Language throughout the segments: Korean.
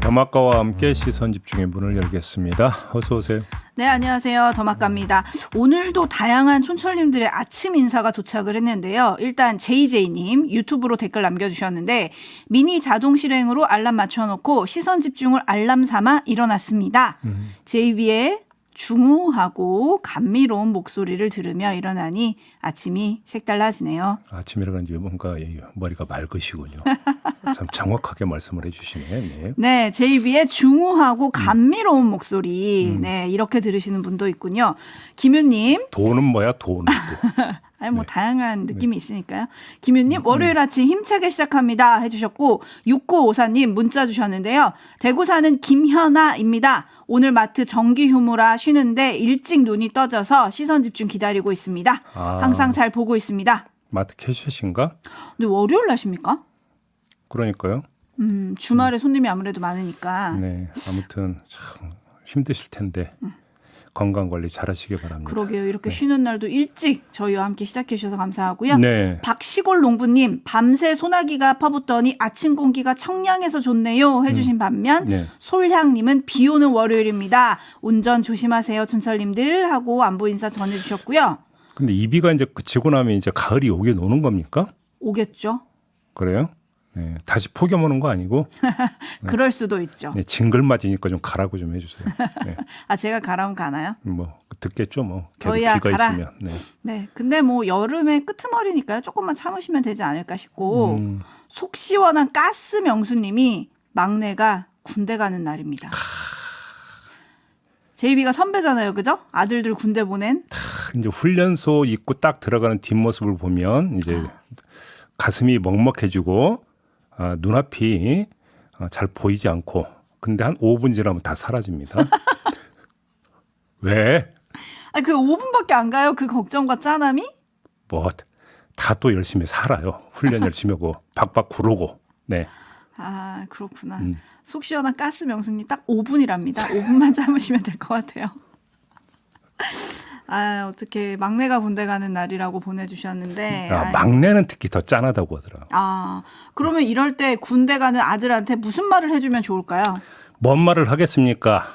더마카와 함께 시선 집중의 문을 열겠습니다. 어서 오세요. 네, 안녕하세요. 더마카입니다. 오늘도 다양한 촌철님들의 아침 인사가 도착을 했는데요. 일단 JJ님 유튜브로 댓글 남겨주셨는데 미니 자동 실행으로 알람 맞춰놓고 시선 집중을 알람 삼아 일어났습니다. JB의 중후하고 감미로운 목소리를 들으며 일어나니 아침이 색달라지네요. 아침에 일어난지 뭔가 머리가 맑으시군요. 참 정확하게 말씀을 해주시네. 네. 네, JB의 중후하고 감미로운 목소리. 네, 이렇게 들으시는 분도 있군요. 김윤님. 돈은 뭐야, 돈. 아니 뭐 다양한 느낌이 있으니까요. 김윤님 월요일 아침 힘차게 시작합니다 해주셨고 6954님 문자 주셨는데요. 대구 사는 김현아입니다. 오늘 마트 정기 휴무라 쉬는데 일찍 눈이 떠져서 시선 집중 기다리고 있습니다. 항상 잘 보고 있습니다. 마트 캐셔신가? 근데 월요일 나십니까? 그러니까요. 주말에 손님이 아무래도 많으니까. 네, 아무튼 참 힘드실 텐데 건강 관리 잘하시기 바랍니다. 그러게요. 이렇게 쉬는 날도 일찍 저희와 함께 시작해 주셔서 감사하고요. 네. 박시골 농부님 밤새 소나기가 퍼붓더니 아침 공기가 청량해서 좋네요 해주신 반면 네. 솔향님은 비 오는 월요일입니다. 운전 조심하세요 촌철님들 하고 안부 인사 전해주셨고요. 근데 이 비가 이제 그치고 나면 이제 가을이 오긴 오는 겁니까? 오겠죠. 그래요? 네, 다시 폭염 오는 거 아니고? 그럴 수도 있죠. 네, 징글맞으니까 좀 가라고 좀 해주세요. 네. 아 제가 가라면 가나요? 뭐 듣겠죠, 뭐. 계속 너희야, 비가 가라. 있으면. 네. 네. 근데 뭐 여름의 끄트머리니까요. 조금만 참으시면 되지 않을까 싶고 속 시원한 가스 명수님이 막내가 군대 가는 날입니다. 제이비가 선배잖아요, 그죠? 아들들 군대 보낸. 이제 훈련소 입고 딱 들어가는 뒷모습을 보면 이제 가슴이 먹먹해지고 눈앞이 잘 보이지 않고 근데 한 5분 지나면 다 사라집니다. 왜? 아, 그 5분밖에 안 가요? 그 걱정과 짠함이? 뭐 다 또 열심히 살아요. 훈련 열심히 하고 박박 구르고. 네. 아, 그렇구나. 속 시원한 가스 명수님 딱 5분이랍니다. 5분만 참으시면 될 것 같아요. 아, 어떻게 막내가 군대 가는 날이라고 보내주셨는데. 막내는 특히 더 짠하다고 하더라고요. 아, 그러면 이럴 때 군대 가는 아들한테 무슨 말을 해주면 좋을까요? 뭔 말을 하겠습니까?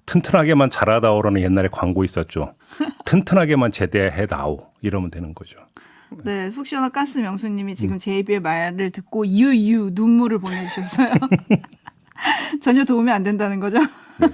튼튼하게만 자라다오라는 옛날에 광고 있었죠. 튼튼하게만 제대해다오 이러면 되는 거죠. 네, 속 시원한 가스 명수님이 지금 제이비의 말을 듣고 유유 눈물을 보내주셨어요. 전혀 도움이 안 된다는 거죠. 네.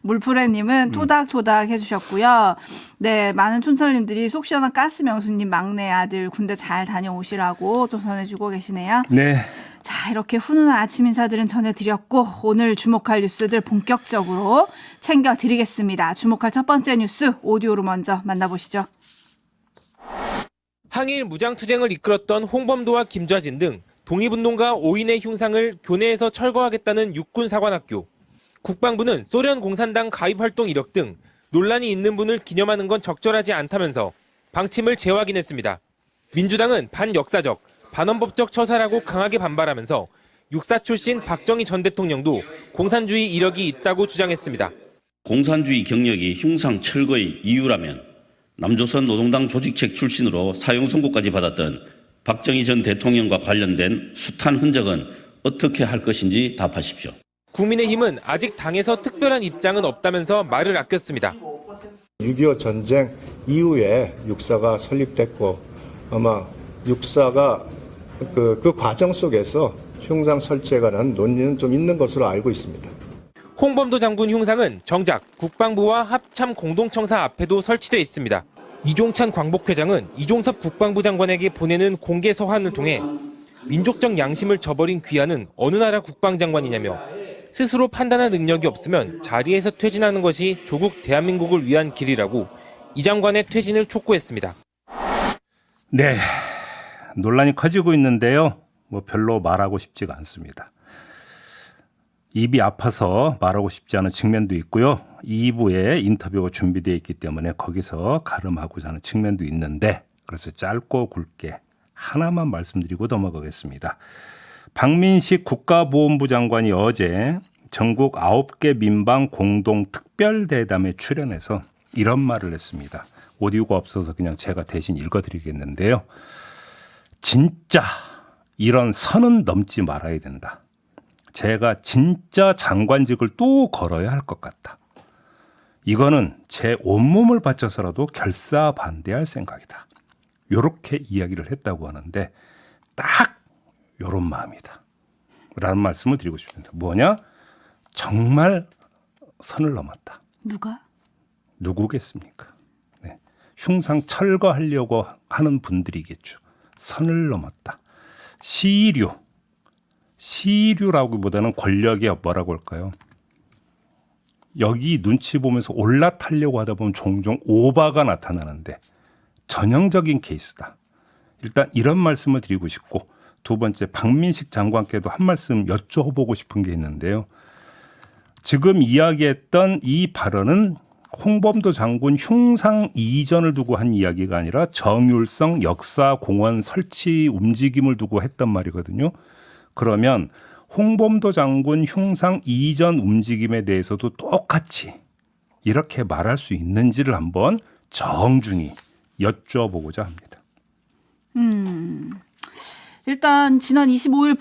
물프레님은 토닥토닥 해주셨고요. 네, 많은 촌철님들이 속 시원한 가스 명수님 막내 아들 군대 잘 다녀오시라고 또 전해주고 계시네요. 네. 자, 이렇게 훈훈한 아침 인사들은 전해드렸고 오늘 주목할 뉴스들 본격적으로 챙겨드리겠습니다. 주목할 첫 번째 뉴스 오디오로 먼저 만나보시죠. 항일 무장투쟁을 이끌었던 홍범도와 김좌진 등 독립운동가 5인의 흉상을 교내에서 철거하겠다는 육군사관학교. 국방부는 소련 공산당 가입활동 이력 등 논란이 있는 분을 기념하는 건 적절하지 않다면서 방침을 재확인했습니다. 민주당은 반역사적, 반헌법적 처사라고 강하게 반발하면서 육사 출신 박정희 전 대통령도 공산주의 이력이 있다고 주장했습니다. 공산주의 경력이 흉상 철거의 이유라면 남조선 노동당 조직책 출신으로 사형 선고까지 받았던 박정희 전 대통령과 관련된 숱한 흔적은 어떻게 할 것인지 답하십시오. 국민의힘은 아직 당에서 특별한 입장은 없다면서 말을 아꼈습니다. 6.25 전쟁 이후에 육사가 설립됐고 아마 육사가 그 과정 속에서 흉상 설치에 관한 논의는 좀 있는 것으로 알고 있습니다. 홍범도 장군 흉상은 정작 국방부와 합참 공동청사 앞에도 설치돼 있습니다. 이종찬 광복회장은 이종섭 국방부 장관에게 보내는 공개 서한을 통해 민족적 양심을 저버린 귀하는 어느 나라 국방장관이냐며 스스로 판단할 능력이 없으면 자리에서 퇴진하는 것이 조국 대한민국을 위한 길이라고 이 장관의 퇴진을 촉구했습니다. 네. 논란이 커지고 있는데요. 뭐 별로 말하고 싶지가 않습니다. 입이 아파서 말하고 싶지 않은 측면도 있고요. 2부에 인터뷰가 준비되어 있기 때문에 거기서 가름하고자 하는 측면도 있는데 그래서 짧고 굵게 하나만 말씀드리고 넘어가겠습니다. 박민식 국가보훈부 장관이 어제 전국 9개 민방 공동 특별대담에 출연해서 이런 말을 했습니다. 오디오가 없어서 그냥 제가 대신 읽어드리겠는데요. 진짜 이런 선은 넘지 말아야 된다. 제가 진짜 장관직을 또 걸어야 할 것 같다. 이거는 제 온몸을 바쳐서라도 결사 반대할 생각이다. 이렇게 이야기를 했다고 하는데 딱 이런 마음이다. 라는 말씀을 드리고 싶습니다. 뭐냐? 정말 선을 넘었다. 누가? 누구겠습니까? 네. 흉상 철거하려고 하는 분들이겠죠. 선을 넘었다. 시류라기보다는 권력의 뭐라고 할까요? 여기 눈치 보면서 올라타려고 하다 보면 종종 오바가 나타나는데 전형적인 케이스다. 일단 이런 말씀을 드리고 싶고 두 번째 박민식 장관께도 한 말씀 여쭤보고 싶은 게 있는데요. 지금 이야기했던 이 발언은 홍범도 장군 흉상 이전을 두고 한 이야기가 아니라 정율성 역사공원 설치 움직임을 두고 했단 말이거든요. 그러면 홍범도 장군 흉상 이전 움직임에 대해서도 똑같이 이렇게 말할 수 있는지를 한번 정중히 여쭤보고자 합니다. 일단 지난 25일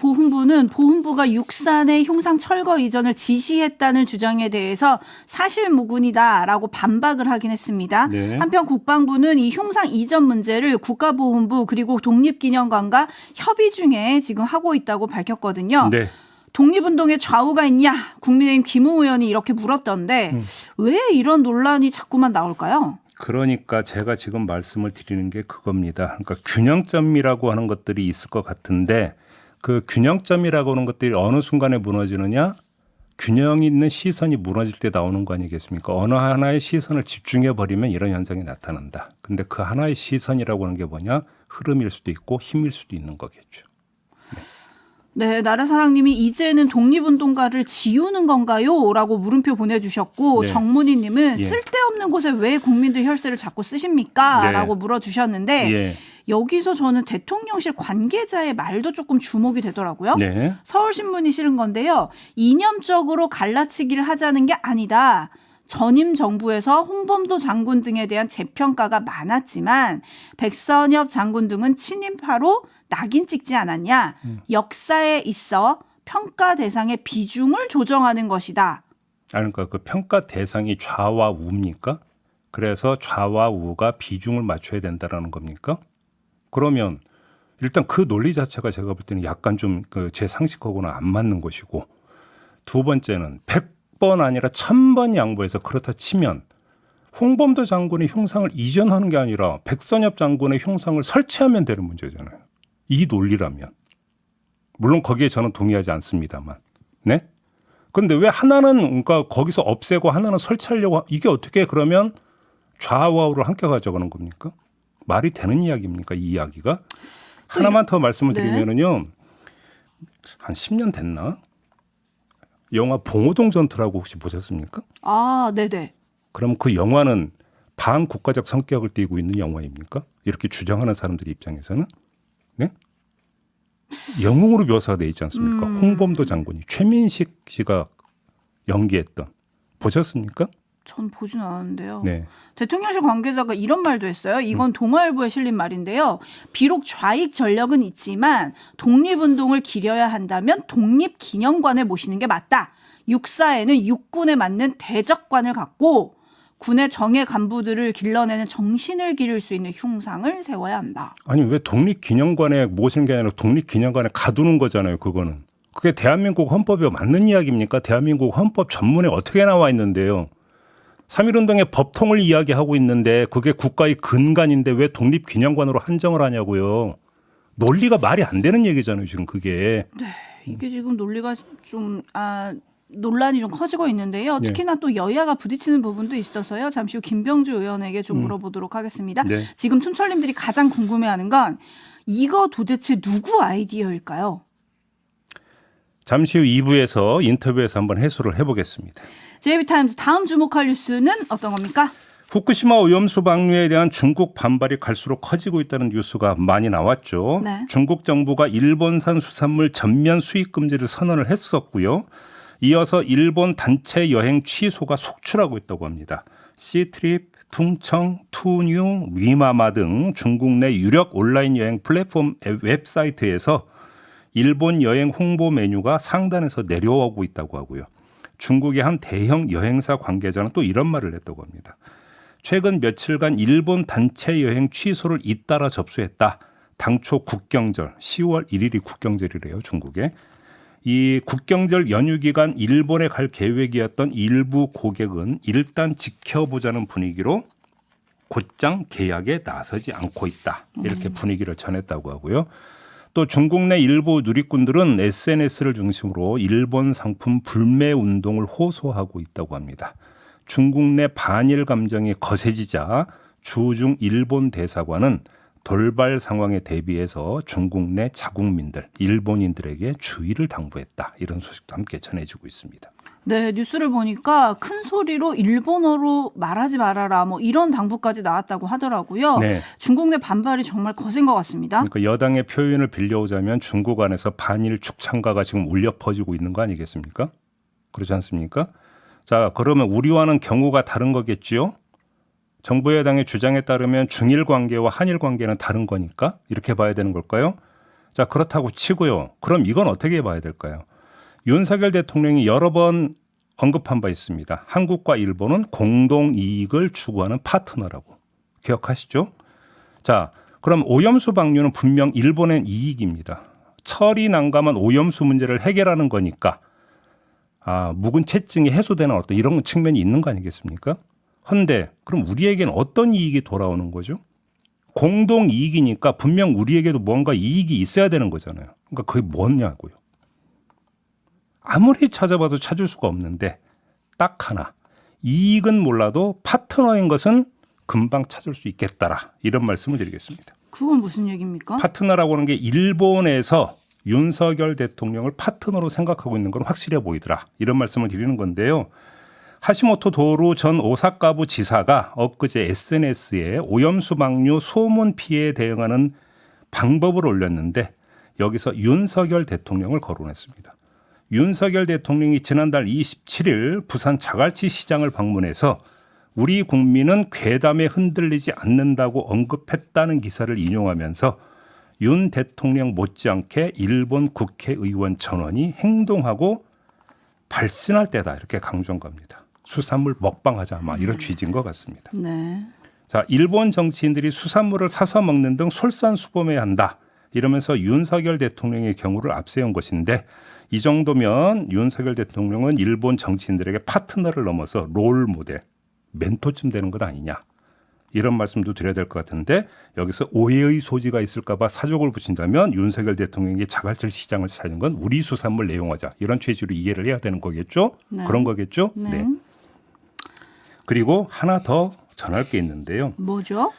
보훈부가 육산의 흉상 철거 이전을 지시했다는 주장에 대해서 사실무근이다라고 반박을 하긴 했습니다. 네. 한편 국방부는 이 흉상 이전 문제를 국가보훈부 그리고 독립기념관과 협의 중에 지금 하고 있다고 밝혔거든요. 네. 독립운동에 좌우가 있냐? 국민의힘 김웅 의원이 이렇게 물었던데 왜 이런 논란이 자꾸만 나올까요? 그러니까 제가 지금 말씀을 드리는 게 그겁니다. 그러니까 균형점이라고 하는 것들이 있을 것 같은데 그 균형점이라고 하는 것들이 어느 순간에 무너지느냐? 균형 있는 시선이 무너질 때 나오는 거 아니겠습니까? 어느 하나의 시선을 집중해 버리면 이런 현상이 나타난다. 근데 그 하나의 시선이라고 하는 게 뭐냐? 흐름일 수도 있고 힘일 수도 있는 거겠죠. 네, 나라사랑님이 이제는 독립운동가를 지우는 건가요? 라고 물음표 보내주셨고 네. 정문희님은 예. 쓸데없는 곳에 왜 국민들 혈세를 자꾸 쓰십니까? 네. 라고 물어주셨는데 예. 여기서 저는 대통령실 관계자의 말도 조금 주목이 되더라고요. 네. 서울신문이 실은 건데요. 이념적으로 갈라치기를 하자는 게 아니다. 전임 정부에서 홍범도 장군 등에 대한 재평가가 많았지만 백선엽 장군 등은 친인파로 낙인 찍지 않았냐. 역사에 있어 평가 대상의 비중을 조정하는 것이다. 그러니까 그 평가 대상이 좌와 우입니까? 그래서 좌와 우가 비중을 맞춰야 된다라는 겁니까? 그러면 일단 그 논리 자체가 제가 볼 때는 약간 좀 제 상식하고는 안 맞는 것이고 두 번째는 100번 아니라 1000번 양보해서 그렇다 치면 홍범도 장군의 흉상을 이전하는 게 아니라 백선엽 장군의 흉상을 설치하면 되는 문제잖아요. 이 논리라면. 물론 거기에 저는 동의하지 않습니다만. 네? 그런데 왜 하나는 그러니까 거기서 없애고 하나는 설치하려고 이게 어떻게 그러면 좌와 우를 함께 가져가는 겁니까? 말이 되는 이야기입니까? 이 이야기가? 하나만 더 말씀을 네. 드리면은요. 한 10년 됐나? 영화 봉오동 전투라고 혹시 보셨습니까? 아, 네네. 그럼 그 영화는 반국가적 성격을 띠고 있는 영화입니까? 이렇게 주장하는 사람들 입장에서는? 네? 영웅으로 묘사가 돼 있지 않습니까? 홍범도 장군이 최민식 씨가 연기했던 보셨습니까? 전 보진 않았는데요. 네. 대통령실 관계자가 이런 말도 했어요. 이건 동아일보에 실린 말인데요. 비록 좌익 전력은 있지만 독립운동을 기려야 한다면 독립기념관에 모시는 게 맞다. 육사에는 육군에 맞는 대적관을 갖고 군의 정예 간부들을 길러내는 정신을 기를 수 있는 흉상을 세워야 한다. 아니 왜 독립기념관에 모시는 게 아니라 독립기념관에 가두는 거잖아요. 그거는. 그게 대한민국 헌법에 맞는 이야기입니까? 대한민국 헌법 전문에 어떻게 나와 있는데요. 3.1운동의 법통을 이야기하고 있는데 그게 국가의 근간인데 왜 독립기념관으로 한정을 하냐고요. 논리가 말이 안 되는 얘기잖아요. 지금 그게. 네, 이게 지금 논리가 좀 논란이 좀 커지고 있는데요. 네. 특히나 또 여야가 부딪히는 부분도 있어서요. 잠시 후 김병주 의원에게 좀 물어보도록 하겠습니다. 네. 지금 촌철님들이 가장 궁금해하는 건 이거 도대체 누구 아이디어일까요? 잠시 후 2부에서 인터뷰에서 한번 해소를 해보겠습니다. JB타임즈 다음 주목할 뉴스는 어떤 겁니까? 후쿠시마 오염수 방류에 대한 중국 반발이 갈수록 커지고 있다는 뉴스가 많이 나왔죠. 네. 중국 정부가 일본산 수산물 전면 수입 금지를 선언을 했었고요. 이어서 일본 단체 여행 취소가 속출하고 있다고 합니다. 시트립, 퉁청, 투뉴, 위마마 등 중국 내 유력 온라인 여행 플랫폼 웹사이트에서 일본 여행 홍보 메뉴가 상단에서 내려오고 있다고 하고요. 중국의 한 대형 여행사 관계자는 또 이런 말을 했다고 합니다. 최근 며칠간 일본 단체 여행 취소를 잇따라 접수했다. 당초 국경절 10월 1일이 국경절이래요. 중국에. 이 국경절 연휴 기간 일본에 갈 계획이었던 일부 고객은 일단 지켜보자는 분위기로 곧장 계약에 나서지 않고 있다. 이렇게 분위기를 전했다고 하고요. 또 중국 내 일부 누리꾼들은 SNS를 중심으로 일본 상품 불매 운동을 호소하고 있다고 합니다. 중국 내 반일 감정이 거세지자 주중 일본 대사관은 돌발 상황에 대비해서 중국 내 자국민들, 일본인들에게 주의를 당부했다. 이런 소식도 함께 전해지고 있습니다. 네, 뉴스를 보니까 큰 소리로 일본어로 말하지 말아라 뭐 이런 당부까지 나왔다고 하더라고요. 네. 중국 내 반발이 정말 거센 것 같습니다. 그러니까 여당의 표현을 빌려오자면 중국 안에서 반일 축창가가 지금 울려 퍼지고 있는 거 아니겠습니까? 그렇지 않습니까? 자, 그러면 우리와는 경우가 다른 거겠지요? 정부 여당의 주장에 따르면 중일 관계와 한일 관계는 다른 거니까 이렇게 봐야 되는 걸까요? 자, 그렇다고 치고요. 그럼 이건 어떻게 봐야 될까요? 윤석열 대통령이 여러 번 언급한 바 있습니다. 한국과 일본은 공동 이익을 추구하는 파트너라고. 기억하시죠? 자, 그럼 오염수 방류는 분명 일본의 이익입니다. 처리 난감한 오염수 문제를 해결하는 거니까 묵은 채증이 해소되는 어떤 이런 측면이 있는 거 아니겠습니까? 헌데 그럼 우리에게는 어떤 이익이 돌아오는 거죠? 공동 이익이니까 분명 우리에게도 뭔가 이익이 있어야 되는 거잖아요. 그러니까 그게 뭐냐고요. 아무리 찾아봐도 찾을 수가 없는데 딱 하나. 이익은 몰라도 파트너인 것은 금방 찾을 수 있겠다라. 이런 말씀을 드리겠습니다. 그건 무슨 얘기입니까? 파트너라고 하는 게 일본에서 윤석열 대통령을 파트너로 생각하고 있는 건 확실해 보이더라. 이런 말씀을 드리는 건데요. 하시모토 도루 전 오사카부 지사가 엊그제 SNS에 오염수 방류 소문 피해에 대응하는 방법을 올렸는데 여기서 윤석열 대통령을 거론했습니다. 윤석열 대통령이 지난달 27일 부산 자갈치 시장을 방문해서 우리 국민은 괴담에 흔들리지 않는다고 언급했다는 기사를 인용하면서 윤 대통령 못지않게 일본 국회의원 전원이 행동하고 발신할 때다 이렇게 강조한 겁니다. 수산물 먹방하자 막 이런 취지인 것 같습니다. 네. 자, 일본 정치인들이 수산물을 사서 먹는 등 솔선수범해야 한다. 이러면서 윤석열 대통령의 경우를 앞세운 것인데 이 정도면 윤석열 대통령은 일본 정치인들에게 파트너를 넘어서 롤 모델, 멘토쯤 되는 것 아니냐. 이런 말씀도 드려야 될 것 같은데 여기서 오해의 소지가 있을까 봐 사족을 붙인다면 윤석열 대통령이 자갈치 시장을 찾은 건 우리 수산물 내용하자. 이런 취지로 이해를 해야 되는 거겠죠? 네. 그런 거겠죠? 네. 그리고 하나 더 전할 게 있는데요. 뭐죠?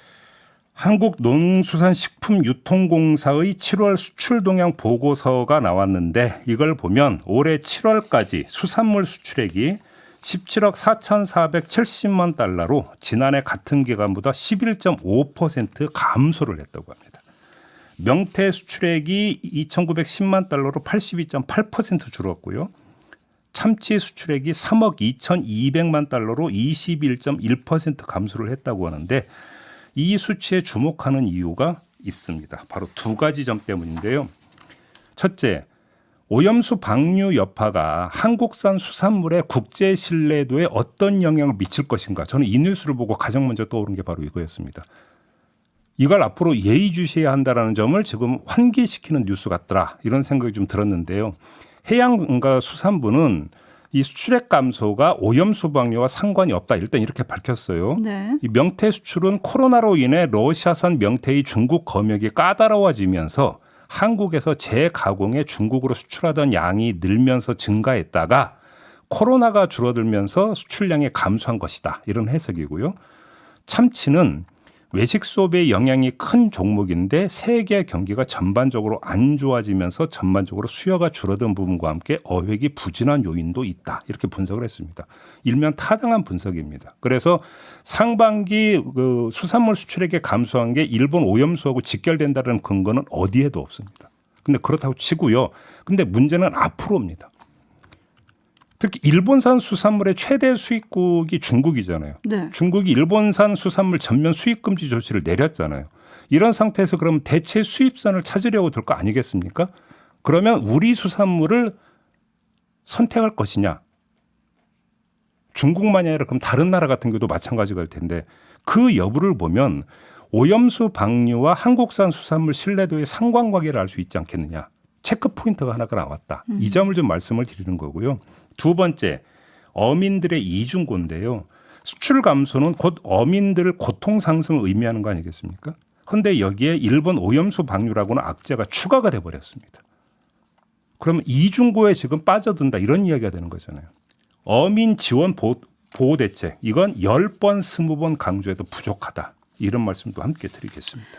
한국농수산식품유통공사의 7월 수출 동향 보고서가 나왔는데 이걸 보면 올해 7월까지 수산물 수출액이 17억 4,470만 달러로 지난해 같은 기간보다 11.5% 감소를 했다고 합니다. 명태 수출액이 2,910만 달러로 82.8% 줄었고요. 참치 수출액이 3억 2,200만 달러로 21.1% 감소를 했다고 하는데 이 수치에 주목하는 이유가 있습니다. 바로 두 가지 점 때문인데요. 첫째, 오염수 방류 여파가 한국산 수산물의 국제 신뢰도에 어떤 영향을 미칠 것인가. 저는 이 뉴스를 보고 가장 먼저 떠오른 게 바로 이거였습니다. 이걸 앞으로 예의주시해야 한다는 점을 지금 환기시키는 뉴스 같더라. 이런 생각이 좀 들었는데요. 해양과 수산부는 이 수출액 감소가 오염수 방류와 상관이 없다. 일단 이렇게 밝혔어요. 네. 이 명태 수출은 코로나로 인해 러시아산 명태의 중국 검역이 까다로워지면서 한국에서 재가공해 중국으로 수출하던 양이 늘면서 증가했다가 코로나가 줄어들면서 수출량이 감소한 것이다. 이런 해석이고요. 참치는 외식 수업의 영향이 큰 종목인데 세계 경기가 전반적으로 안 좋아지면서 전반적으로 수요가 줄어든 부분과 함께 어획이 부진한 요인도 있다. 이렇게 분석을 했습니다. 일면 타당한 분석입니다. 그래서 상반기 수산물 수출액이 감소한 게 일본 오염수하고 직결된다는 근거는 어디에도 없습니다. 근데 그렇다고 치고요. 근데 문제는 앞으로입니다. 특히 일본산 수산물의 최대 수입국이 중국이잖아요. 네. 중국이 일본산 수산물 전면 수입 금지 조치를 내렸잖아요. 이런 상태에서 그럼 대체 수입선을 찾으려고 들 거 아니겠습니까? 그러면 우리 수산물을 선택할 것이냐? 중국만이 아니라 그럼 다른 나라 같은 경우도 마찬가지가 될 텐데 그 여부를 보면 오염수 방류와 한국산 수산물 신뢰도의 상관관계를 알 수 있지 않겠느냐. 체크 포인트가 하나가 나왔다. 이 점을 좀 말씀을 드리는 거고요. 두 번째, 어민들의 이중고인데요. 수출 감소는 곧 어민들 고통 상승을 의미하는 거 아니겠습니까? 그런데 여기에 일본 오염수 방류라고는 악재가 추가가 돼버렸습니다. 그러면 이중고에 지금 빠져든다 이런 이야기가 되는 거잖아요. 어민 지원 보호 대책 이건 10번 20번 강조해도 부족하다. 이런 말씀도 함께 드리겠습니다.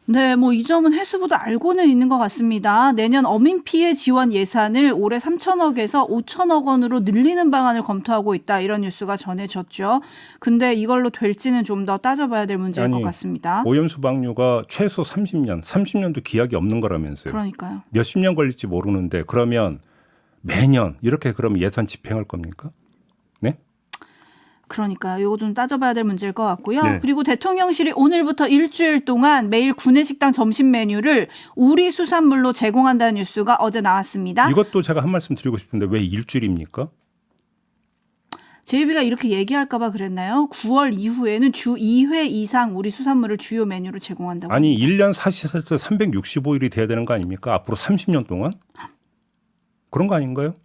네, 뭐 이 점은 해수부도 알고는 있는 것 같습니다. 내년 어민 피해 지원 예산을 올해 3천억에서 5천억 원으로 늘리는 방안을 검토하고 있다. 이런 뉴스가 전해졌죠. 근데 이걸로 될지는 좀 더 따져봐야 될 문제일 것 같습니다. 오염수 방류가 최소 30년도 기약이 없는 거라면서요. 그러니까요. 몇십 년 걸릴지 모르는데 그러면 매년 이렇게 그럼 예산 집행할 겁니까? 네? 그러니까요. 이거 좀 따져봐야 될 문제일 것 같고요. 네. 그리고 대통령실이 오늘부터 일주일 동안 매일 구내식당 점심 메뉴를 우리 수산물로 제공한다는 뉴스가 어제 나왔습니다. 이것도 제가 한 말씀 드리고 싶은데 왜 일주일입니까? 제이비가 이렇게 얘기할까 봐 그랬나요? 9월 이후에는 주 2회 이상 우리 수산물을 주요 메뉴로 제공한다고. 아니 1년 사시사철 365일이 돼야 되는 거 아닙니까? 앞으로 30년 동안? 그런 거 아닌가요?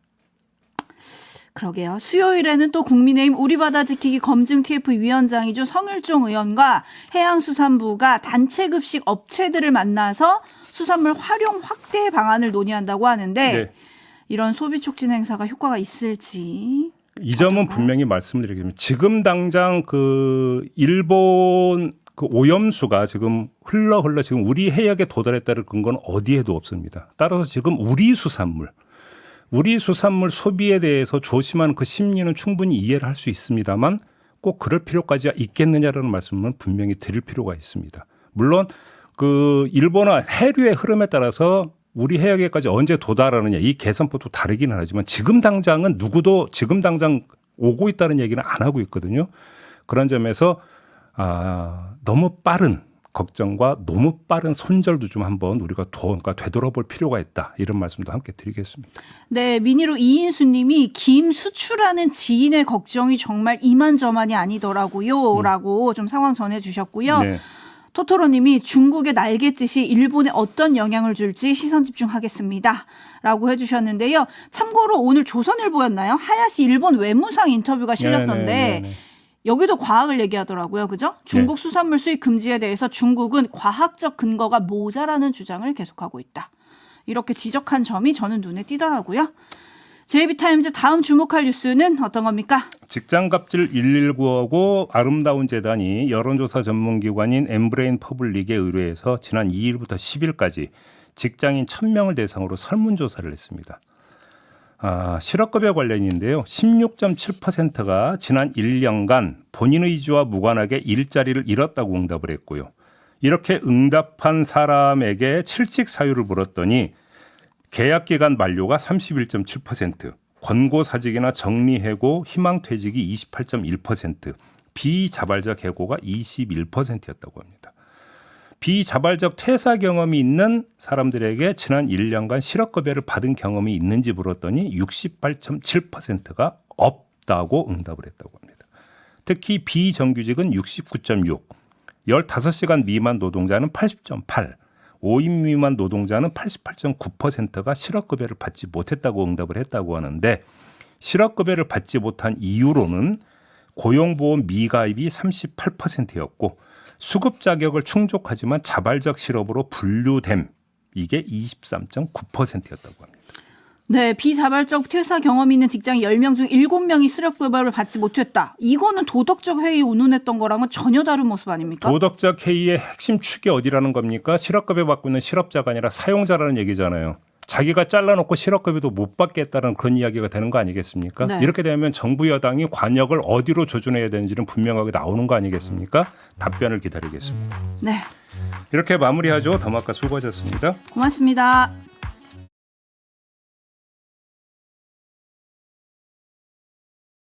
그러게요. 수요일에는 또 국민의힘 우리바다 지키기 검증 TF 위원장이죠. 성일종 의원과 해양수산부가 단체 급식 업체들을 만나서 수산물 활용 확대 방안을 논의한다고 하는데 네. 이런 소비 촉진 행사가 효과가 있을지. 이 점은 분명히 말씀드리겠습니다. 지금 당장 그 일본 그 오염수가 지금 흘러 지금 우리 해역에 도달했다는 근거는 어디에도 없습니다. 따라서 지금 우리 수산물 소비에 대해서 조심하는 그 심리는 충분히 이해를 할 수 있습니다만 꼭 그럴 필요까지 있겠느냐라는 말씀은 분명히 드릴 필요가 있습니다. 물론 그 일본의 해류의 흐름에 따라서 우리 해역에까지 언제 도달하느냐 이 계산법도 다르기는 하지만 지금 당장은 누구도 지금 당장 오고 있다는 얘기는 안 하고 있거든요. 그런 점에서 너무 빠른 걱정과 너무 빠른 손절도 좀 한번 우리가 되돌아볼 필요가 있다. 이런 말씀도 함께 드리겠습니다. 네, 미니로 이인수 님이 김 수출하는 지인의 걱정이 정말 이만저만이 아니더라고요. 라고 좀 상황 전해주셨고요. 네. 토토로 님이 중국의 날갯짓이 일본에 어떤 영향을 줄지 시선 집중하겠습니다. 라고 해주셨는데요. 참고로 오늘 조선일보였나요? 하야시 일본 외무상 인터뷰가 실렸던데 네네네네. 여기도 과학을 얘기하더라고요. 그죠? 중국 네. 수산물 수입 금지에 대해서 중국은 과학적 근거가 모자라는 주장을 계속하고 있다. 이렇게 지적한 점이 저는 눈에 띄더라고요. JB타임즈 다음 주목할 뉴스는 어떤 겁니까? 직장갑질 119하고 아름다운 재단이 여론조사 전문기관인 엠브레인 퍼블릭에 의뢰해서 지난 2일부터 10일까지 직장인 1000명을 대상으로 설문조사를 했습니다. 실업급여 관련인데요. 16.7%가 지난 1년간 본인 의지와 무관하게 일자리를 잃었다고 응답을 했고요. 이렇게 응답한 사람에게 실직 사유를 물었더니 계약기간 만료가 31.7%, 권고사직이나 정리해고, 희망퇴직이 28.1%, 비자발적 해고가 21%였다고 합니다. 비자발적 퇴사 경험이 있는 사람들에게 지난 1년간 실업급여를 받은 경험이 있는지 물었더니 68.7%가 없다고 응답을 했다고 합니다. 특히 비정규직은 69.6, 15시간 미만 노동자는 80.8, 5인 미만 노동자는 88.9%가 실업급여를 받지 못했다고 응답을 했다고 하는데 실업급여를 받지 못한 이유로는 고용보험 미가입이 38%였고 수급 자격을 충족하지만 자발적 실업으로 분류됨 이게 23.9%였다고 합니다. 네, 비자발적 퇴사 경험이 있는 직장인 10명 중 7명이 실업급여를 받지 못했다. 이거는 도덕적 해이 운운했던 거랑은 전혀 다른 모습 아닙니까? 도덕적 해이의 핵심 축이 어디라는 겁니까? 실업급여 받고 있는 실업자가 아니라 사용자라는 얘기잖아요. 자기가 잘라놓고 실업급여도 못 받겠다는 그런 이야기가 되는 거 아니겠습니까? 네. 이렇게 되면 정부 여당이 관역을 어디로 조준해야 되는지는 분명하게 나오는 거 아니겠습니까? 답변을 기다리겠습니다. 네, 이렇게 마무리하죠. 더마카 수고하셨습니다. 고맙습니다.